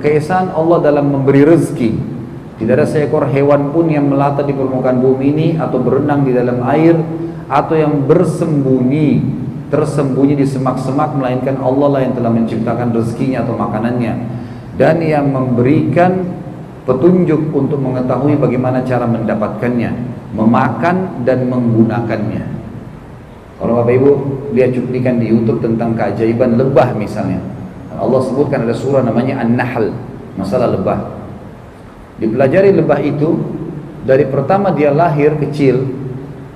keesaan Allah dalam memberi rezeki. Tidak ada seekor hewan pun yang melata di permukaan bumi ini, atau berenang di dalam air, atau yang tersembunyi di semak-semak, melainkan Allah lah yang telah menciptakan rezekinya atau makanannya, dan yang memberikan petunjuk untuk mengetahui bagaimana cara mendapatkannya, memakan dan menggunakannya. Kalau Bapak Ibu lihat cuplikan di YouTube tentang keajaiban lebah misalnya, Allah sebutkan ada surah namanya An-Nahl, masalah lebah. Dipelajari lebah itu, dari pertama dia lahir kecil,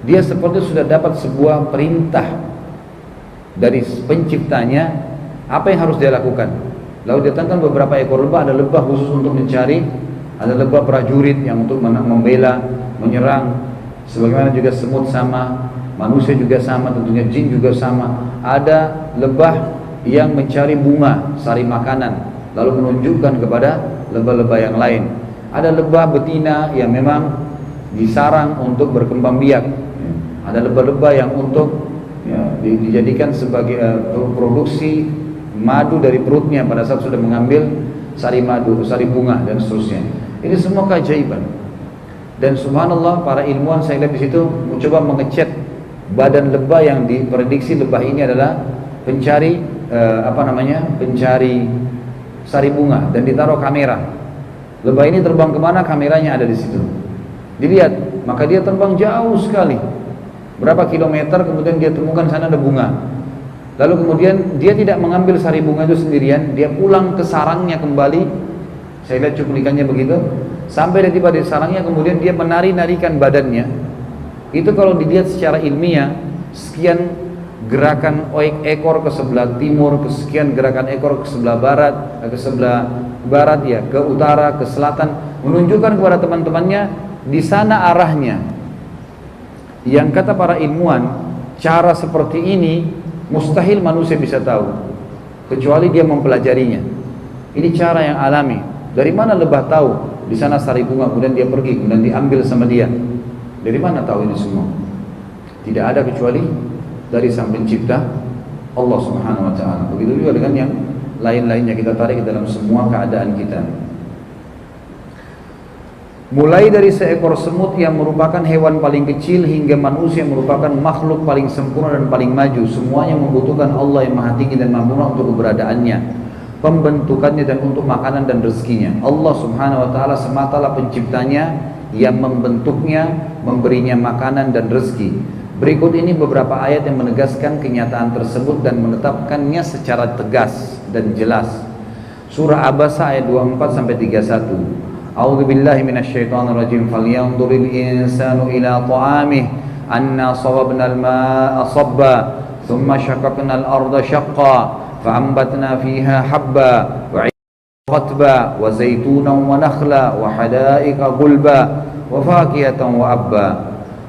dia seperti sudah dapat sebuah perintah dari penciptanya apa yang harus dia lakukan. Lalu datangkan beberapa ekor lebah, ada lebah khusus untuk mencari, ada lebah prajurit yang untuk membela, menyerang. Sebagaimana juga semut sama, manusia juga sama, tentunya jin juga sama. Ada lebah yang mencari bunga, sari makanan, lalu menunjukkan kepada lebah-lebah yang lain. Ada lebah betina yang memang disarang untuk berkembang biak. Ada lebah-lebah yang untuk dijadikan sebagai produksi madu dari perutnya pada saat sudah mengambil sari madu, sari bunga dan seterusnya. Ini semua keajaiban. Dan subhanallah, para ilmuwan saya lihat di situ mencoba mengecek badan lebah yang diprediksi lebah ini adalah pencari pencari sari bunga, dan ditaruh kamera. Lebah ini terbang kemana, kameranya ada di situ. Dilihat, maka dia terbang jauh sekali, berapa kilometer, kemudian dia temukan sana ada bunga. Lalu kemudian dia tidak mengambil sari bunga itu sendirian, dia pulang ke sarangnya kembali. Saya lihat cuplikannya begitu. Sampai dia tiba di sarangnya, kemudian dia menari-narikan badannya. Itu kalau dilihat secara ilmiah, sekian gerakan ekor ke sebelah timur, kesekian gerakan ekor ke sebelah barat, ya, ke utara, ke selatan, menunjukkan kepada teman-temannya di sana arahnya. Yang kata para ilmuwan, cara seperti ini mustahil manusia bisa tahu kecuali dia mempelajarinya. Ini cara yang alami. Dari mana lebah tahu di sana sari bunga, kemudian dia pergi, kemudian diambil sama dia? Dari mana tahu ini semua? Tidak ada kecuali dari Sang Pencipta, Allah Subhanahu wa taala. Begitu juga dengan yang lain-lainnya, kita tarik ke dalam semua keadaan kita. Mulai dari seekor semut yang merupakan hewan paling kecil hingga manusia yang merupakan makhluk paling sempurna dan paling maju, semuanya membutuhkan Allah yang Maha Tinggi dan Maha Murah untuk keberadaannya, pembentukannya, dan untuk makanan dan rezekinya. Allah Subhanahu wa taala sematalah penciptanya yang membentuknya, memberinya makanan dan rezeki. Berikut ini beberapa ayat yang menegaskan kenyataan tersebut dan menetapkannya secara tegas dan jelas. Surah Abasa ayat 24 sampai 31. A'udzu billahi minasyaitonir rajim. Falyanzuril insanu ila ta'amih anna sababnal maa'a sabba thumma shaqqaqnal arda shaqqa fa'ambatna fiha habba wa qatba wa zaitunan wa nakhla wa hada'iqa gulba wa fakihatan wa abba.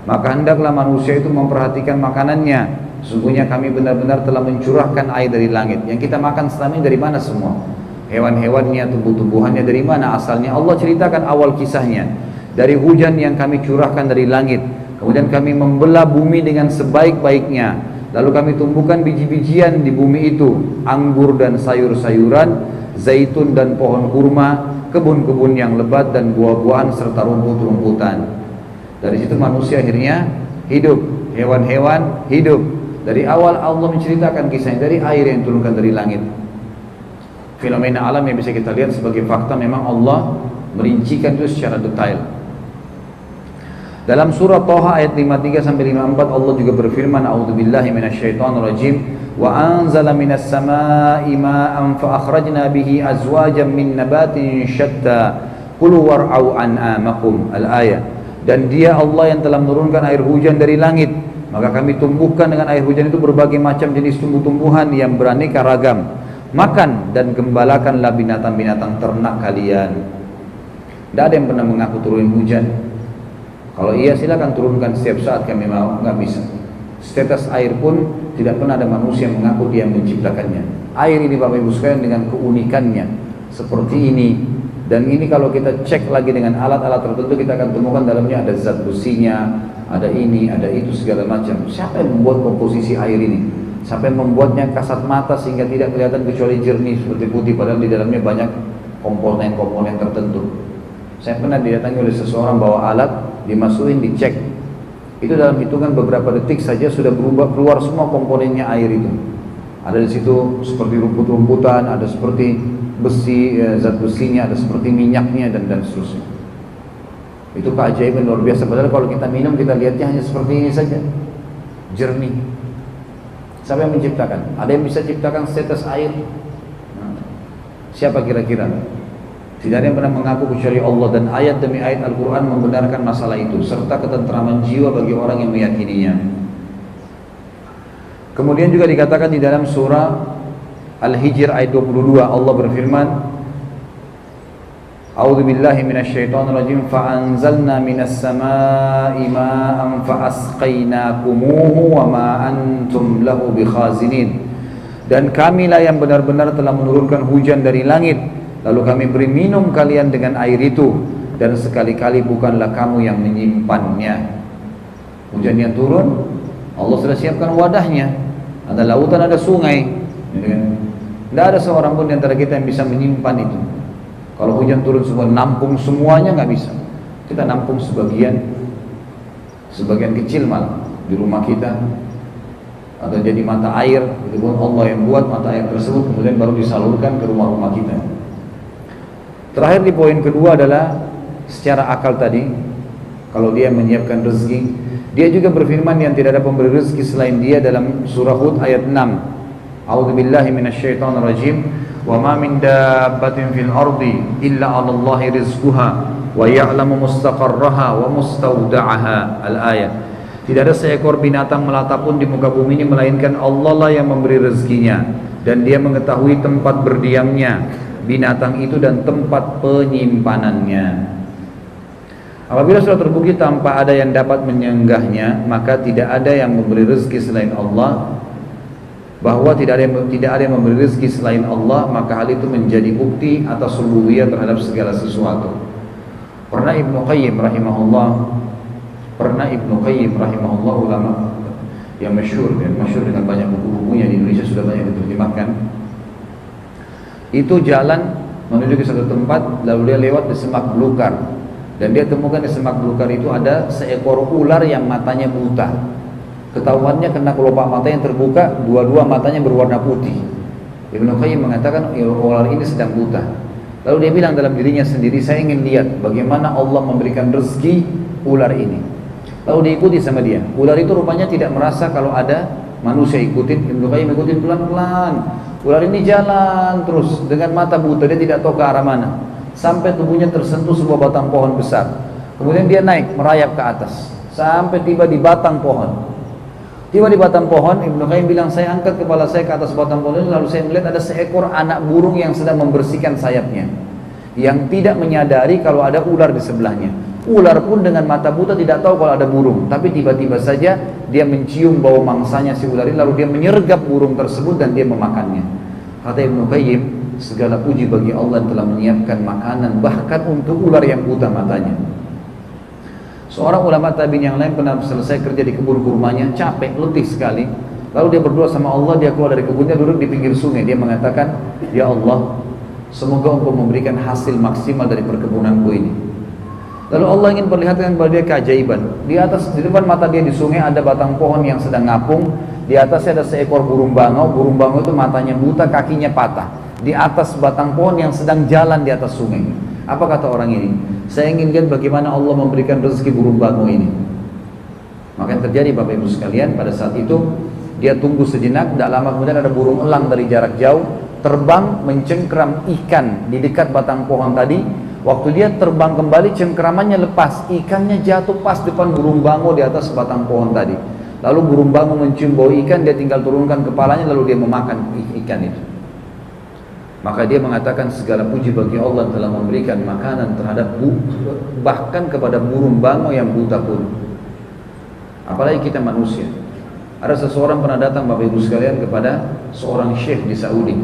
Maka hendaklah manusia itu memperhatikan makanannya. Sungguhnya kami benar-benar telah mencurahkan air dari langit. Yang kita makan selama ini dari mana semua? Hewan-hewannya, tumbuh-tumbuhannya dari mana asalnya? Allah ceritakan awal kisahnya. Dari hujan yang kami curahkan dari langit. Kemudian kami membelah bumi dengan sebaik-baiknya. Lalu kami tumbuhkan biji-bijian di bumi itu, anggur dan sayur-sayuran, zaitun dan pohon kurma, kebun-kebun yang lebat dan buah-buahan serta rumput-rumputan. Dari situ manusia akhirnya hidup, hewan-hewan hidup. Dari awal Allah menceritakan kisahnya dari air yang turunkan dari langit. Fenomena alam yang bisa kita lihat sebagai fakta, memang Allah merincikan itu secara detail. Dalam surah Thaha ayat 53 sampai 54 Allah juga berfirman, A'udzubillahi minasyaitonirrajim, wa anzala minas samaa'i ma'an fa akhrajna bihi azwajan min nabatin syatta kulu war'au an'amakum. Al-ayat. Dan dia Allah yang telah menurunkan air hujan dari langit, maka kami tumbuhkan dengan air hujan itu berbagai macam jenis tumbuh-tumbuhan yang beraneka ragam. Makan dan gembalakanlah binatang-binatang ternak kalian. Tidak ada yang pernah mengaku turun hujan. Kalau iya silakan turunkan setiap saat kami mau, nggak bisa. Setetes air pun tidak pernah ada manusia yang mengaku dia menciptakannya. Air ini Bapak Ibu sekalian dengan keunikannya seperti ini. Dan ini kalau kita cek lagi dengan alat-alat tertentu, kita akan temukan dalamnya ada zat besinya, ada ini, ada itu, segala macam. Siapa yang membuat komposisi air ini? Siapa yang membuatnya kasat mata sehingga tidak kelihatan kecuali jernih seperti putih, padahal di dalamnya banyak komponen-komponen tertentu. Saya pernah didatangi oleh seseorang bawa alat, dimasukin, dicek. Itu dalam hitungan beberapa detik saja sudah berubah, keluar semua komponennya air itu. Ada di situ seperti rumput-rumputan, ada seperti besi, zat besinya, ada seperti minyaknya dan seterusnya. Itu keajaiban luar biasa. Padahal kalau kita minum, kita lihatnya hanya seperti ini saja, jernih. Siapa yang menciptakan? Ada yang bisa ciptakan setetes air? Siapa kira-kira? Tidak ada yang pernah mengaku kecuali Allah, dan ayat demi ayat Al-Quran membenarkan masalah itu, serta ketentraman jiwa bagi orang yang meyakininya. Kemudian juga dikatakan di dalam surah Al-Hijr ayat 22, Allah berfirman, A'udzu billahi minasyaitonir rajim, fa'anzalna minas samaa'i ma'an fa'asqaynakumuhu wa ma antum lahu bikhazinin. Dan kamilah yang benar-benar telah menurunkan hujan dari langit, lalu kami beri minum kalian dengan air itu, dan sekali-kali bukanlah kamu yang menyimpannya. Hujan yang turun, Allah sudah siapkan wadahnya. Ada lautan, ada sungai. Tidak ada seorang pun di antara kita yang bisa menyimpan itu. Kalau hujan turun semua, nampung semuanya nggak bisa. Kita nampung sebagian kecil malah di rumah kita, atau jadi mata air. Itu pun Allah yang buat mata air tersebut, kemudian baru disalurkan ke rumah-rumah kita. Terakhir di poin kedua adalah secara akal tadi, kalau dia menyiapkan rezeki, dia juga berfirman yang tidak ada pemberi rezeki selain dia dalam surah Hud ayat 6. A'udzu billahi minasyaitonir rajim. Wa ma min dabbatin fil ardi illa 'alallahi rizquha wa ya'lamu mustaqarraha wa mustawda'aha. Al-ayat. Tidak ada seekor binatang melata pun di muka bumi ini melainkan Allah lah yang memberi rezekinya, dan dia mengetahui tempat berdiamnya binatang itu dan tempat penyimpanannya. Apabila sudah terbukti tanpa ada yang dapat menyenggahnya, maka tidak ada yang memberi rezeki selain Allah. Bahwa tidak ada yang memberi rezeki selain Allah, maka hal itu menjadi bukti atas uluhiyah terhadap segala sesuatu. Pernah Ibnu Qayyim rahimahullah, ulama yang masyhur dengan banyak buku-bukunya di Indonesia, sudah banyak diterjemahkan. Itu jalan menuju ke satu tempat, lalu dia lewat di semak belukar, dan dia temukan di semak belukar itu ada seekor ular yang matanya buta. Ketahuannya kena kelopak mata yang terbuka, dua-dua matanya berwarna putih. Ibnu Qayyim mengatakan ular ini sedang buta. Lalu dia bilang dalam dirinya sendiri, saya ingin lihat bagaimana Allah memberikan rezeki ular ini. Lalu diikuti sama dia. Ular itu rupanya tidak merasa kalau ada manusia ikutin. Ibnu Qayyim ikutin pelan-pelan. Ular ini jalan terus dengan mata buta, dia tidak tahu ke arah mana, sampai tubuhnya tersentuh sebuah batang pohon besar. Kemudian dia naik merayap ke atas sampai tiba di batang pohon. Tiba di batang pohon, Ibnu Qayyim bilang, saya angkat kepala saya ke atas batang pohon itu, lalu saya melihat ada seekor anak burung yang sedang membersihkan sayapnya, yang tidak menyadari kalau ada ular di sebelahnya. Ular pun dengan mata buta tidak tahu kalau ada burung, tapi tiba-tiba saja dia mencium bau mangsanya si ular ini, lalu dia menyergap burung tersebut dan dia memakannya. Kata Ibnu Qayyim, segala puji bagi Allah yang telah menyiapkan makanan bahkan untuk ular yang buta matanya. Seorang ulama tabi'in yang lain pernah selesai kerja di kebun kurmanya, capek, letih sekali. Lalu dia berdoa sama Allah, dia keluar dari kebunnya, duduk di pinggir sungai. Dia mengatakan, ya Allah, semoga Engkau memberikan hasil maksimal dari perkebunanku ini. Lalu Allah ingin perlihatkan kepada dia keajaiban. Di depan mata dia di sungai ada batang pohon yang sedang ngapung. Di atasnya ada seekor burung bangau. Burung bangau itu matanya buta, kakinya patah. Di atas batang pohon yang sedang jalan di atas sungai. Apa kata orang ini? Saya ingin lihat bagaimana Allah memberikan rezeki burung bangau ini. Maka yang terjadi Bapak Ibu sekalian, pada saat itu dia tunggu sejenak. Tidak lama kemudian ada burung elang dari jarak jauh terbang mencengkram ikan di dekat batang pohon tadi. Waktu dia terbang kembali, cengkramannya lepas, ikannya jatuh pas depan burung bangau di atas batang pohon tadi. Lalu burung bangau mencium bau ikan, dia tinggal turunkan kepalanya lalu dia memakan ikan itu. Maka dia mengatakan, segala puji bagi Allah telah memberikan makanan terhadap bahkan kepada burung bangau yang buta pun. Apalagi kita manusia. Ada seseorang pernah datang Bapak Ibu sekalian kepada seorang syekh di Saudi,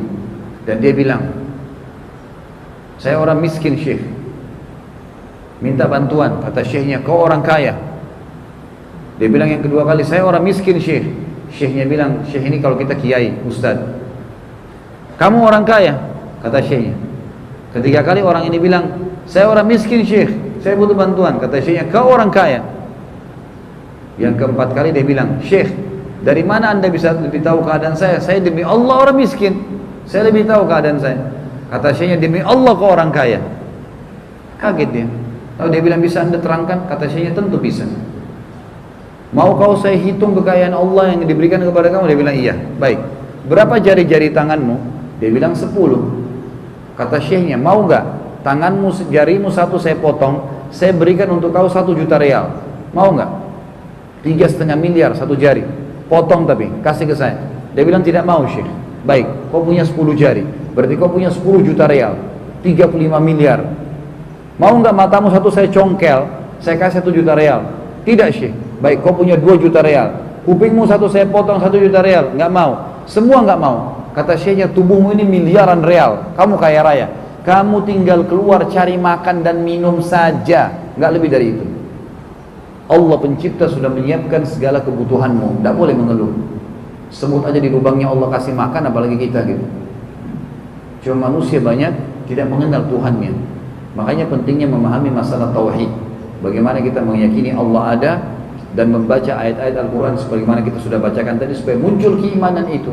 dan dia bilang, saya orang miskin syekh, minta bantuan. Kata syekhnya, kau orang kaya. Dia bilang yang kedua kali, saya orang miskin syekh. Syekhnya bilang, syekh ini kalau kita kiai, ustaz. Kamu orang kaya, kata syekhnya. Ketiga kali orang ini bilang, saya orang miskin Syekh, saya butuh bantuan. Kata Syekhnya, kau orang kaya. Yang keempat kali dia bilang, Syekh, dari mana anda bisa lebih tahu keadaan saya? Saya demi Allah orang miskin, saya lebih tahu keadaan saya. Kata Syekhnya, demi Allah kau orang kaya. Kaget dia. Lalu dia bilang, bisa anda terangkan? Kata Syekhnya, tentu bisa. Mau kau saya hitung kekayaan Allah yang diberikan kepada kamu? Dia bilang, iya. Baik, berapa jari-jari tanganmu? Dia bilang 10. Kata Syekhnya, mau nggak tanganmu, jarimu satu saya potong, saya berikan untuk kau 1 juta real. Mau nggak? 3,5 miliar satu jari, potong tapi kasih ke saya. Dia bilang tidak mau Syekh. Baik, kau punya 10 jari, berarti kau punya 10 juta real, 35 miliar. Mau nggak matamu satu saya congkel, saya kasih 1 juta real? Tidak Syekh. Baik, kau punya 2 juta real, kupingmu satu saya potong 1 juta real. Nggak mau, semua nggak mau. Kata Syekhnya, tubuhmu ini miliaran real, kamu kaya raya, kamu tinggal keluar cari makan dan minum saja, nggak lebih dari itu. Allah pencipta sudah menyiapkan segala kebutuhanmu, tidak boleh mengeluh. Semut aja di lubangnya Allah kasih makan, apalagi kita gitu. Cuma manusia banyak tidak mengenal Tuhannya. Makanya pentingnya memahami masalah tauhid. Bagaimana kita meyakini Allah ada dan membaca ayat-ayat Al-Quran sebagaimana kita sudah bacakan tadi, supaya muncul keimanan itu.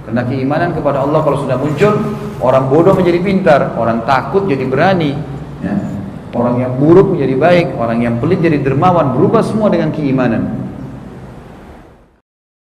Karena keimanan kepada Allah kalau sudah muncul, orang bodoh menjadi pintar, orang takut jadi berani, ya. Orang yang buruk menjadi baik, orang yang pelit jadi dermawan, berubah semua dengan keimanan.